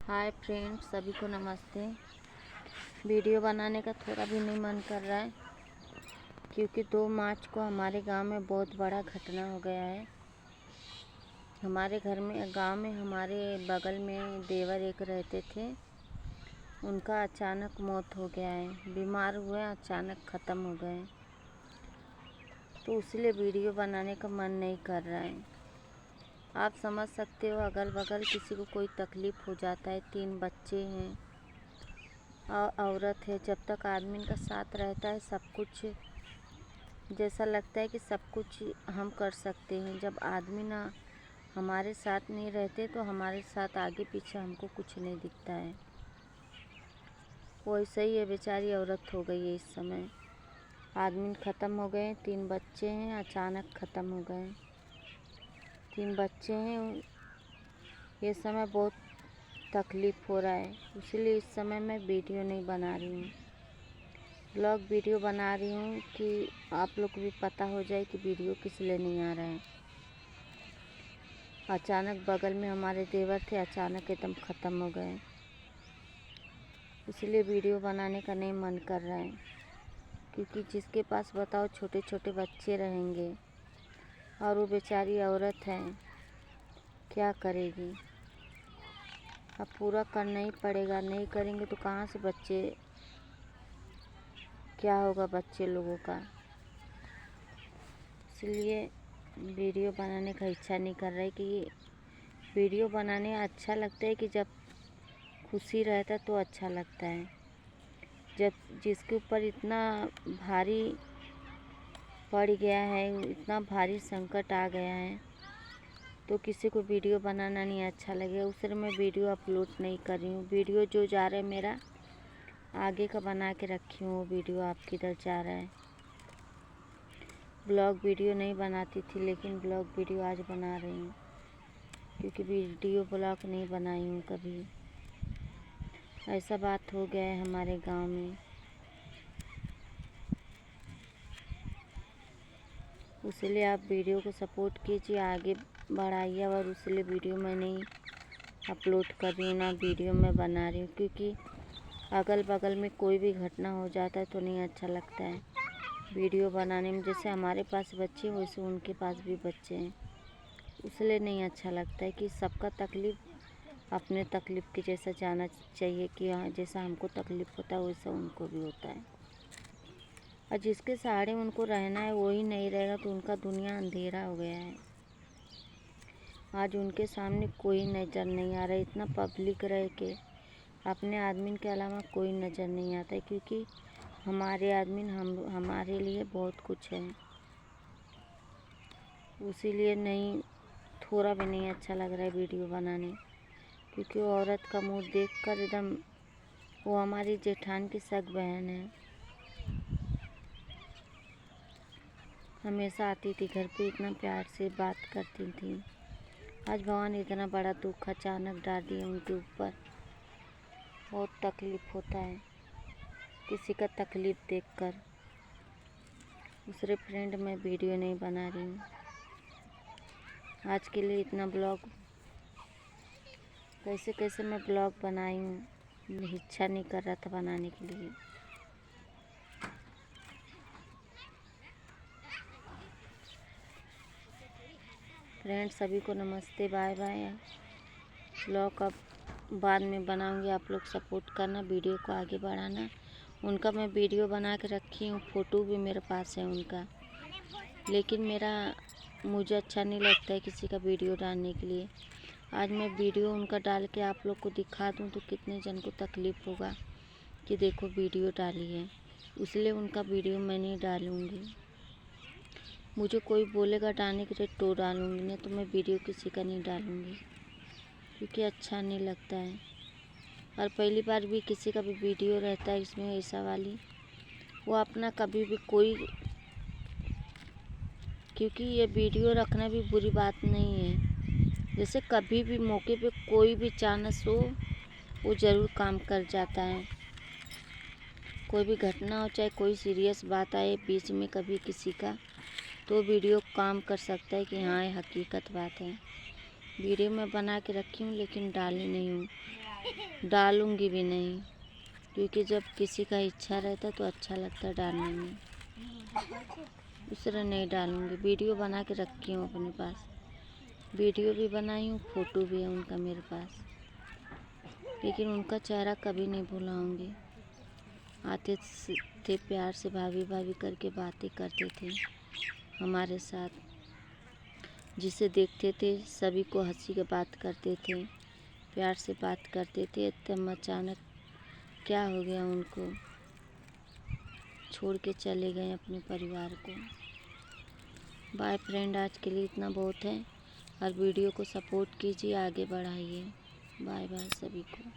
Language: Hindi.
हाय फ्रेंड्स, सभी को नमस्ते। वीडियो बनाने का थोड़ा भी नहीं मन कर रहा है क्योंकि 2 मार्च को हमारे गांव में बहुत बड़ा घटना हो गया है। हमारे घर में गांव में हमारे बगल में देवर एक रहते थे, उनका अचानक मौत हो गया है। बीमार हुए, अचानक ख़त्म हो गए, तो इसलिए वीडियो बनाने का मन नहीं कर रहा है। आप समझ सकते हो, अगल बगल किसी को कोई तकलीफ़ हो जाता है। 3 बच्चे हैं और औरत है। जब तक आदमी का साथ रहता है, सब कुछ जैसा लगता है कि सब कुछ हम कर सकते हैं। जब आदमी ना हमारे साथ नहीं रहते तो हमारे साथ आगे पीछे हमको कुछ नहीं दिखता है। वैसे ही ये बेचारी औरत हो गई है। इस समय आदमी ख़त्म हो गए। 3 बच्चे हैं, अचानक ख़त्म हो गए। 3 बच्चे हैं। ये समय बहुत तकलीफ़ हो रहा है, इसलिए इस समय मैं वीडियो नहीं बना रही हूँ। ब्लॉग वीडियो बना रही हूँ कि आप लोग को भी पता हो जाए कि वीडियो किस लिए नहीं आ रहा है। अचानक बगल में हमारे देवर थे, अचानक एकदम ख़त्म हो गए, इसलिए वीडियो बनाने का नहीं मन कर रहा है। क्योंकि जिसके पास बताओ छोटे छोटे बच्चे रहेंगे और वो बेचारी औरत है, क्या करेगी। अब पूरा करना ही पड़ेगा, नहीं करेंगे तो कहाँ से बच्चे, क्या होगा बच्चे लोगों का। इसलिए वीडियो बनाने का इच्छा नहीं कर रहा है कि वीडियो बनाने अच्छा लगता है कि जब खुशी रहता है तो अच्छा लगता है। जब जिसके ऊपर इतना भारी पड़ गया है, इतना भारी संकट आ गया है, तो किसी को वीडियो बनाना नहीं अच्छा लगेगा। उससे मैं वीडियो अपलोड नहीं कर रही हूँ। वीडियो जो जा रहा है मेरा आगे का बना के रखी हूँ, वो वीडियो आपकी इधर जा रहा है। ब्लॉग वीडियो नहीं बनाती थी, लेकिन ब्लॉग वीडियो आज बना रही हूँ क्योंकि वीडियो ब्लॉग नहीं बनाई हूँ कभी। ऐसा बात हो गया है हमारे गांव में, इसलिए आप वीडियो को सपोर्ट कीजिए, आगे बढ़ाइए। और इसलिए वीडियो मैं नहीं अपलोड कर रही हूँ, ना वीडियो मैं बना रही हूँ, क्योंकि अगल बगल में कोई भी घटना हो जाता है तो नहीं अच्छा लगता है वीडियो बनाने में। जैसे हमारे पास बच्चे वैसे उनके पास भी बच्चे हैं, इसलिए नहीं अच्छा लगता है कि सबका तकलीफ़ अपने तकलीफ़ के जैसा जाना चाहिए कि हाँ, जैसा हमको तकलीफ़ होता है वैसा उनको भी होता है। और जिसके सहारे उनको रहना है वही नहीं रहेगा तो उनका दुनिया अंधेरा हो गया है। आज उनके सामने कोई नज़र नहीं आ रहा है। इतना पब्लिक रह के अपने आदमी के अलावा कोई नज़र नहीं आता है, क्योंकि हमारे आदमी हमारे लिए बहुत कुछ है। इसीलिए नहीं, थोड़ा भी नहीं अच्छा लग रहा है वीडियो बनाने, क्योंकि वो औरत का मुँह देखकर एकदम, वो हमारी जेठान की सग बहन है। हमेशा आती थी घर पे, इतना प्यार से बात करती थी। आज भगवान इतना बड़ा दुख अचानक डाल दिया उनके ऊपर। बहुत तकलीफ़ होता है किसी का तकलीफ़ देखकर। दूसरे फ्रेंड मैं वीडियो नहीं बना रही हूँ आज के लिए। इतना ब्लॉग कैसे कैसे मैं ब्लॉग बनाई हूँ, इच्छा नहीं कर रहा था बनाने के लिए। फ्रेंड्स, सभी को नमस्ते, बाय बाय। ब्लॉग अब बाद में बनाऊंगी, आप लोग सपोर्ट करना, वीडियो को आगे बढ़ाना। उनका मैं वीडियो बना के रखी हूँ, फ़ोटो भी मेरे पास है उनका, लेकिन मुझे अच्छा नहीं लगता है किसी का वीडियो डालने के लिए। आज मैं वीडियो उनका डाल के आप लोग को दिखा दूँ तो कितने जन को तकलीफ़ होगा कि देखो वीडियो डाली है, इसलिए उनका वीडियो मैं नहीं डालूँगी। मुझे कोई बोलेगा डालने के लिए तो डालूँगी, नहीं तो मैं वीडियो किसी का नहीं डालूँगी, क्योंकि अच्छा नहीं लगता है। और पहली बार भी किसी का भी वीडियो रहता है इसमें ऐसा वाली, वो अपना कभी भी कोई, क्योंकि ये वीडियो रखना भी बुरी बात नहीं है। जैसे कभी भी मौके पे कोई भी चांस हो, वो ज़रूर काम कर जाता है। कोई भी घटना हो, चाहे कोई सीरियस बात आए बीच में कभी किसी का, तो वीडियो काम कर सकता है कि हाँ, ये हकीकत बात है। वीडियो मैं बना के रखी हूँ लेकिन डाली नहीं हूँ। डालूंगी भी नहीं, क्योंकि जब किसी का इच्छा रहता तो अच्छा लगता है डालने में। उस तरह नहीं डालूंगी। वीडियो बना के रखी हूँ अपने पास, वीडियो भी बनाई हूँ, फ़ोटो भी है उनका मेरे पास, लेकिन उनका चेहरा कभी नहीं भुलाऊंगी। आते थे प्यार से भाभी भाभी करके बातें करते थे हमारे साथ, जिसे देखते थे सभी को हंसी के बात करते थे, प्यार से बात करते थे। एकदम अचानक क्या हो गया, उनको छोड़ के चले गए अपने परिवार को। बाय फ्रेंड, आज के लिए इतना बहुत है, और वीडियो को सपोर्ट कीजिए, आगे बढ़ाइए। बाय बाय सभी को।